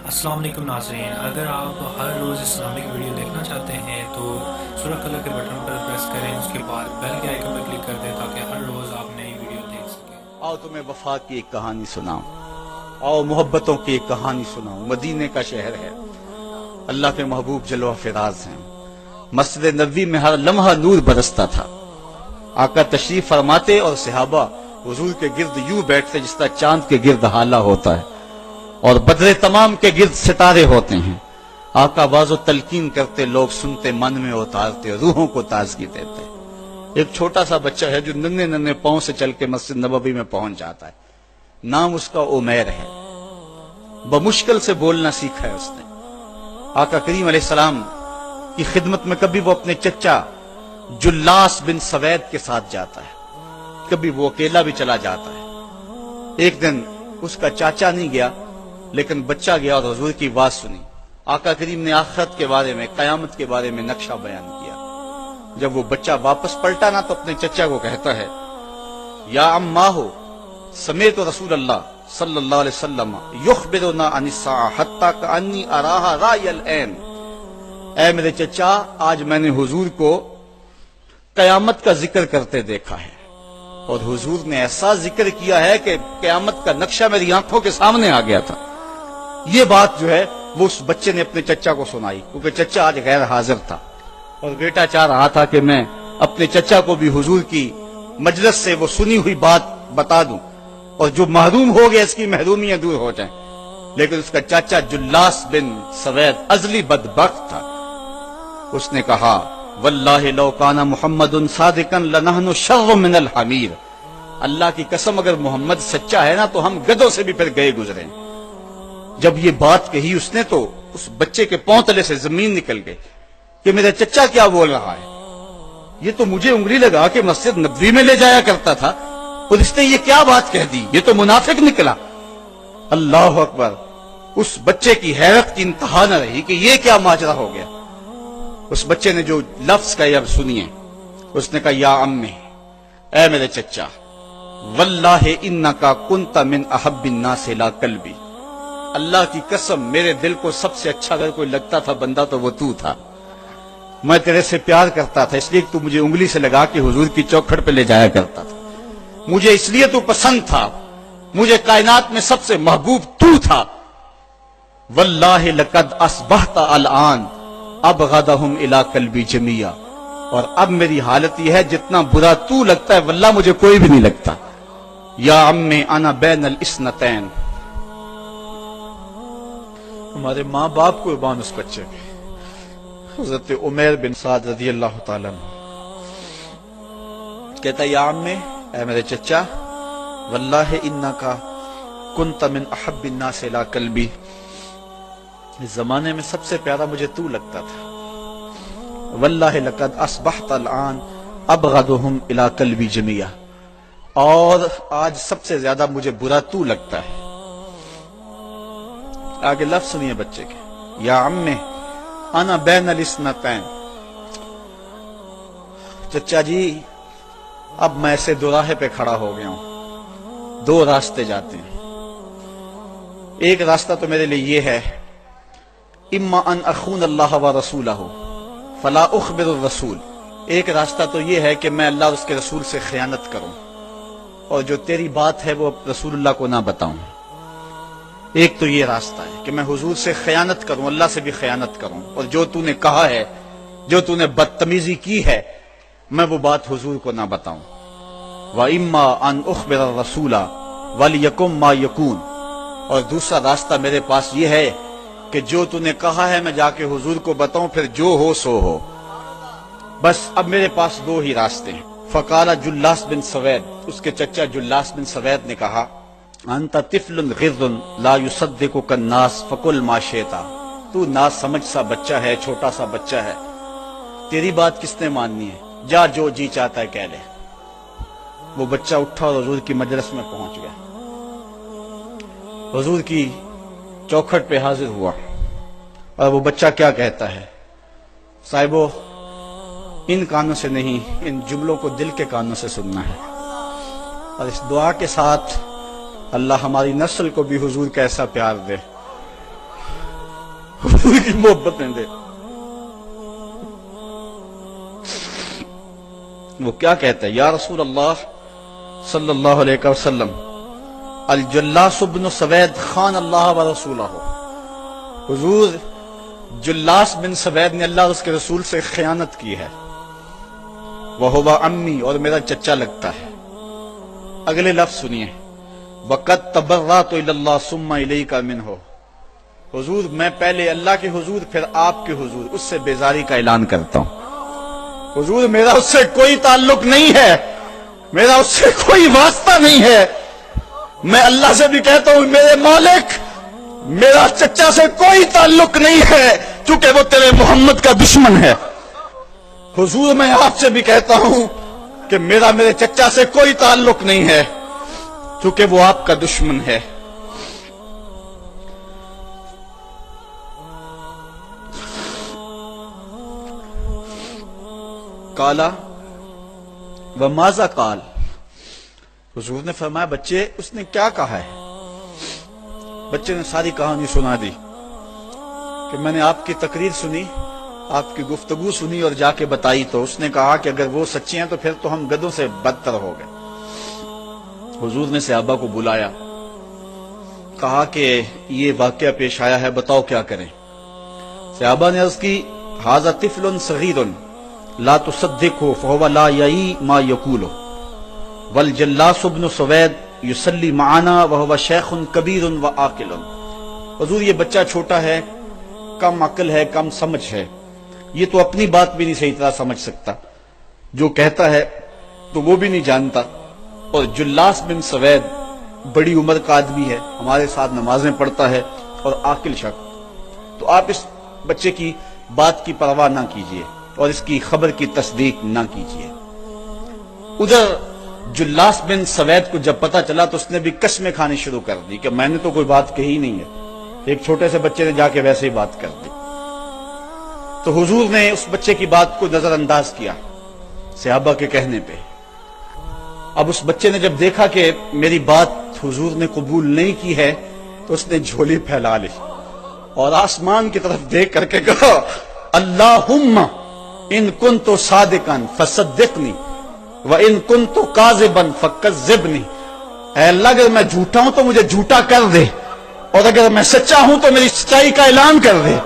السلام علیکم ناظرین، اگر آپ ہر روز اسلامک ویڈیو دیکھنا چاہتے ہیں تو سرخ کلر کے بٹن پر پریس کریں، اس کے بعد بیل کے آئیکن پر کلک کر دیں تاکہ ہر روز آپ نئی ویڈیو دیکھ سکیں۔ آؤ تمہیں وفا کی ایک کہانی سناؤں، آؤ محبتوں کی ایک کہانی سناؤں۔ مدینے کا شہر ہے، اللہ کے محبوب جلوہ فراز ہیں۔ مسجد نبوی میں ہر لمحہ نور برستا تھا۔ آقا تشریف فرماتے اور صحابہ حضور کے گرد یوں بیٹھتے جس طرح چاند کے گرد ہالہ ہوتا ہے اور بدر تمام کے گرد ستارے ہوتے ہیں۔ آقا باز و تلقین کرتے، لوگ سنتے، من میں اتارتے، روحوں کو تازگی دیتے۔ ایک چھوٹا سا بچہ ہے جو ننھے ننھے پاؤں سے چل کے مسجد نبوی میں پہنچ جاتا ہے۔ نام اس کا عمیر ہے۔ بمشکل سے بولنا سیکھا ہے اس نے۔ آقا کریم علیہ السلام کی خدمت میں کبھی وہ اپنے چچا جلاس بن سوید کے ساتھ جاتا ہے، کبھی وہ اکیلا بھی چلا جاتا ہے۔ ایک دن اس کا چاچا نہیں گیا لیکن بچہ گیا اور حضور کی بات سنی۔ آقا کریم نے آخرت کے بارے میں، قیامت کے بارے میں نقشہ بیان کیا۔ جب وہ بچہ واپس پلٹا نا تو اپنے چچا کو کہتا ہے، یا اماہو سمیت رسول اللہ صلی اللہ علیہ وسلم یخبرنا عن الساعہ حتی کانی اراہا رای العین۔ اے میرے چچا، آج میں نے حضور کو قیامت کا ذکر کرتے دیکھا ہے، اور حضور نے ایسا ذکر کیا ہے کہ قیامت کا نقشہ میری آنکھوں کے سامنے آ گیا تھا۔ یہ بات جو ہے وہ اس بچے نے اپنے چچا کو سنائی، کیونکہ چچا آج غیر حاضر تھا اور بیٹا چاہ رہا تھا کہ میں اپنے چچا کو بھی حضور کی مجلس سے وہ سنی ہوئی بات بتا دوں اور جو محروم ہو گیا اس کی محرومیاں دور ہو جائیں۔ لیکن اس کا چاچا جلاس بن سوید ازلی بدبخت تھا۔ اس نے کہا، واللہ لو کان محمد صادقا لنحن شر من الحمیر۔ اللہ کی قسم اگر محمد سچا ہے نا تو ہم گدھوں سے بھی پھر گئے گزرے۔ جب یہ بات کہی اس نے تو اس بچے کے پاؤں تلے سے زمین نکل گئی کہ میرا چچا کیا بول رہا ہے۔ یہ تو مجھے انگلی لگا کہ مسجد نبوی میں لے جایا کرتا تھا اور اس نے یہ کیا بات کہہ دی، یہ تو منافق نکلا۔ اللہ اکبر! اس بچے کی حیرت کی انتہا نہ رہی کہ یہ کیا ماجرا ہو گیا۔ اس بچے نے جو لفظ کہے اب سنیے۔ اس نے کہا، یا امی، اے میرے چچا، واللہ انکا کنت من احب الناس الی قلبی۔ اللہ کی قسم میرے دل کو سب سے اچھا اگر کوئی لگتا تھا بندہ تو وہ تو تھا۔ میں تیرے سے پیار کرتا تھا اس لیے تو مجھے انگلی سے لگا کے حضور کی چوکھٹ پہ لے جایا کرتا تھا۔ مجھے اس لیے تو پسند تھا، مجھے کائنات میں سب سے محبوب تو تھا۔ واللہ لقد اصبحت الان ابغضهم الی قلبی جمیعا۔ اور اب میری حالت یہ ہے جتنا برا تو لگتا ہے واللہ مجھے کوئی بھی نہیں لگتا۔ یا عمی انا بین الاثنتین۔ ہمارے ماں باپ کو قربان اس بچے پہ۔ حضرت عمیر بن سعد رضی اللہ تعالیٰ عنہ کہتا ہے، یا عمی، اے میرے چچا، واللہ انکا کنت من احب الناس الی قلبی۔ اس زمانے میں سب سے پیارا مجھے تو لگتا تھا۔ واللہ لقد اصبحت الان ابغضهم الی قلبی جمیعا۔ اور آج سب سے زیادہ مجھے برا تو لگتا ہے۔ آگے لفظ سنیے بچے کے، یا عمی انا بین الاثنتین۔ چچا جی، اب میں ایسے دو راہے پہ کھڑا ہو گیا ہوں، دو راستے جاتے ہیں۔ ایک راستہ تو میرے لیے یہ ہے، اما ان اخون اللہ و رسولہ فلا اخبر الرسول۔ ایک راستہ تو یہ ہے کہ میں اللہ اور اس کے رسول سے خیانت کروں اور جو تیری بات ہے وہ رسول اللہ کو نہ بتاؤں۔ ایک تو یہ راستہ ہے کہ میں حضور سے خیانت کروں، اللہ سے بھی خیانت کروں، اور جو تو نے کہا ہے، جو تو نے بدتمیزی کی ہے، میں وہ بات حضور کو نہ بتاؤں۔ وَإِمَّا أَنْ أُخْبِرَ الرَّسُولَ وَلْيَكُنْ مَا يَكُونُ۔ اور دوسرا راستہ میرے پاس یہ ہے کہ جو تو نے کہا ہے میں جا کے حضور کو بتاؤں، پھر جو ہو سو ہو۔ بس اب میرے پاس دو ہی راستے ہیں۔ فقال جلاس بن سوید، اس کے چچا جلاس بن سوید نے کہا، انت طفل غض لا یصدقک الناس فقل ما شئت۔ تو نا سمجھ سا بچہ ہے، چھوٹا سا بچہ ہے، تیری بات کس نے ماننی ہے، جا جو جی چاہتا ہے کہہ لے۔ وہ بچہ اٹھا اور حضور کی مجلس میں پہنچ گیا، حضور کی چوکھٹ پہ حاضر ہوا، اور وہ بچہ کیا کہتا ہے، صاحبو ان کانوں سے نہیں، ان جملوں کو دل کے کانوں سے سننا ہے، اور اس دعا کے ساتھ اللہ ہماری نسل کو بھی حضور کا ایسا پیار دے۔ حضور کی محبتیں دے. وہ کیا کہتا ہے؟ یا رسول اللہ صلی اللہ علیہ وسلم، الجلاس بن سوید خان اللہ و رسولہ. حضور جلاس بن سوید نے اللہ اور اس کے رسول سے خیانت کی ہے. وَهُوَ عَمِّي، اور میرا چچا لگتا ہے. اگلے لفظ سنیے، وَقَدْ تَبَرَّأْتُ إِلَى اللَّهِ ثُمَّ إِلَيْكَ مِنْهُ. حضور میں پہلے اللہ کے حضور پھر آپ کے حضور اس سے بیزاری کا اعلان کرتا ہوں. حضور میرا اس سے کوئی تعلق نہیں ہے، میرا اس سے کوئی واسطہ نہیں ہے. میں اللہ سے بھی کہتا ہوں میرے مالک، میرا چچا سے کوئی تعلق نہیں ہے چونکہ وہ تیرے محمد کا دشمن ہے. حضور میں آپ سے بھی کہتا ہوں کہ میرا میرے چچا سے کوئی تعلق نہیں ہے چونکہ وہ آپ کا دشمن ہے. کالا وماذا قال، حضور نے فرمایا بچے اس نے کیا کہا ہے؟ بچے نے ساری کہانی سنا دی کہ میں نے آپ کی تقریر سنی، آپ کی گفتگو سنی اور جا کے بتائی تو اس نے کہا کہ اگر وہ سچے ہیں تو پھر تو ہم گدھوں سے بدتر ہو گئے. حضور نے صحابہ کو بلایا، کہا کہ یہ واقعہ پیش آیا ہے، بتاؤ کیا کریں. صحابہ نے عرض کی ھذا طفل صغیر لا تصدقه فهو لا یعی ما یقول والجلاس بن سوید یصلی معنا وهو شیخ کبیر وعاقل. حضور یہ بچہ چھوٹا ہے، کم عقل ہے، کم سمجھ ہے، یہ تو اپنی بات بھی نہیں صحیح طرح سمجھ سکتا، جو کہتا ہے تو وہ بھی نہیں جانتا. اور جلاس بن سوید بڑی عمر کا آدمی ہے، ہمارے ساتھ نمازیں پڑھتا ہے اور عاقل شخص. تو آپ اس بچے کی بات کی پرواہ نہ کیجیے اور اس کی خبر کی تصدیق نہ کیجیے. ادھر جلاس بن سوید کو جب پتہ چلا تو اس نے بھی قسمیں کھانی شروع کر دی کہ میں نے تو کوئی بات کہی نہیں ہے. ایک چھوٹے سے بچے نے جا کے ویسے ہی بات کر دی. تو حضور نے اس بچے کی بات کو نظر انداز کیا صحابہ کے کہنے پہ. اب اس بچے نے جب دیکھا کہ میری بات حضور نے قبول نہیں کی ہے تو اس نے جھولی پھیلا لی اور آسمان کی طرف دیکھ کر کے کہا اللہم ان کنت صادقا فصدقنی وان کنت کاذبا فکذبنی. اے اللہ اگر میں جھوٹا ہوں تو مجھے جھوٹا کر دے اور اگر میں سچا ہوں تو میری سچائی کا اعلان کر دے.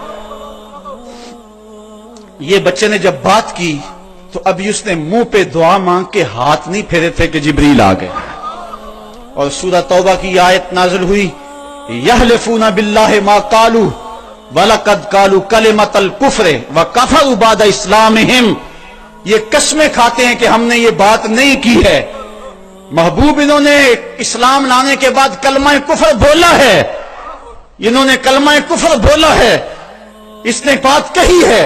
یہ بچے نے جب بات کی تو ابھی اس نے منہ پہ دعا مانگ کے ہاتھ نہیں پھیرے تھے کہ جبریل آ گئے اور سورہ توبہ کی آیت نازل ہوئی یحلفون باللہ ما قالوا وَلَقَدْ قَالُوا كَلِمَةَ الْكُفْرِ وَكَفَرُوا بَعْدَ إِسْلَامِهِمْ. یہ قسمیں کھاتے ہیں کہ ہم نے یہ بات نہیں کی ہے. محبوب انہوں نے اسلام لانے کے بعد کلمہ کفر بولا ہے، انہوں نے کلمہ کفر بولا ہے، اس نے بات کہی ہے.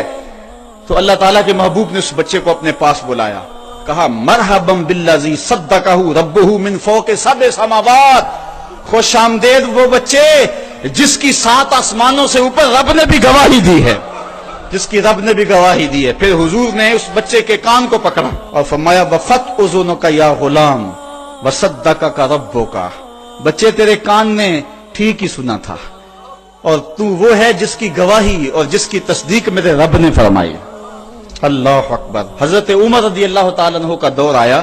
تو اللہ تعالیٰ کے محبوب نے اس بچے کو اپنے پاس بلایا، کہا مرحبا بالذی صدقہ ربہ من فوق سبع سماوات. خوش آمدید وہ بچے جس کی 7 آسمانوں سے اوپر رب نے بھی گواہی دی ہے، جس کی رب نے بھی گواہی دی ہے. پھر حضور نے اس بچے کے کان کو پکڑا اور فرمایا وفت اذنک یا غلام وصدقک ربک. بچے تیرے کان نے ٹھیک ہی سنا تھا اور تو وہ ہے جس کی گواہی اور جس کی تصدیق میرے رب نے فرمائی. اللہ اکبر. حضرت عمر رضی اللہ تعالیٰ عنہ کا دور آیا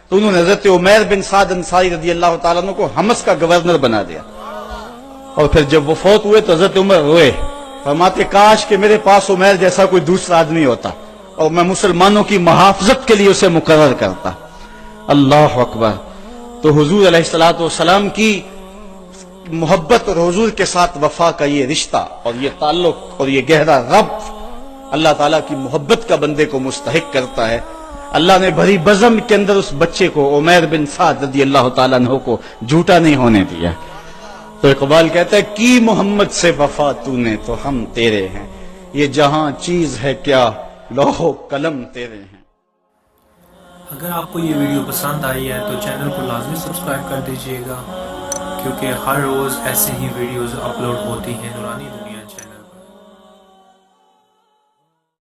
تو انہوں نے حضرت عمیر بن سعد انصاری رضی اللہ تعالیٰ عنہ کو حمص کا گورنر بنا دیا اور پھر جب وہ فوت ہوئے تو حضرت عمر روئے، فرماتے کاش کہ میرے پاس عمیر جیسا کوئی دوسرا آدمی ہوتا اور میں مسلمانوں کی محافظت کے لیے اسے مقرر کرتا. اللہ اکبر. تو حضور علیہ الصلوۃ والسلام کی محبت اور حضور کے ساتھ وفا کا یہ رشتہ اور یہ تعلق اور یہ گہرا ربط اللہ تعالیٰ کی محبت کا بندے کو مستحق کرتا ہے. اللہ نے بھری بزم کے اندر اس بچے کو عمیر بن سعد رضی اللہ تعالیٰ عنہ کو جھوٹا نہیں ہونے دیا. تو اقبال کہتا ہے کی محمد سے وفا تو نے تو ہم تیرے ہیں، یہ جہاں چیز ہے کیا لوح و قلم تیرے ہیں. اگر آپ کو یہ ویڈیو پسند آئی ہے تو چینل کو لازمی سبسکرائب کر دیجئے گا کیونکہ ہر روز ایسے ہی ویڈیوز اپلوڈ ہوتی ہیں نورانی دنیا.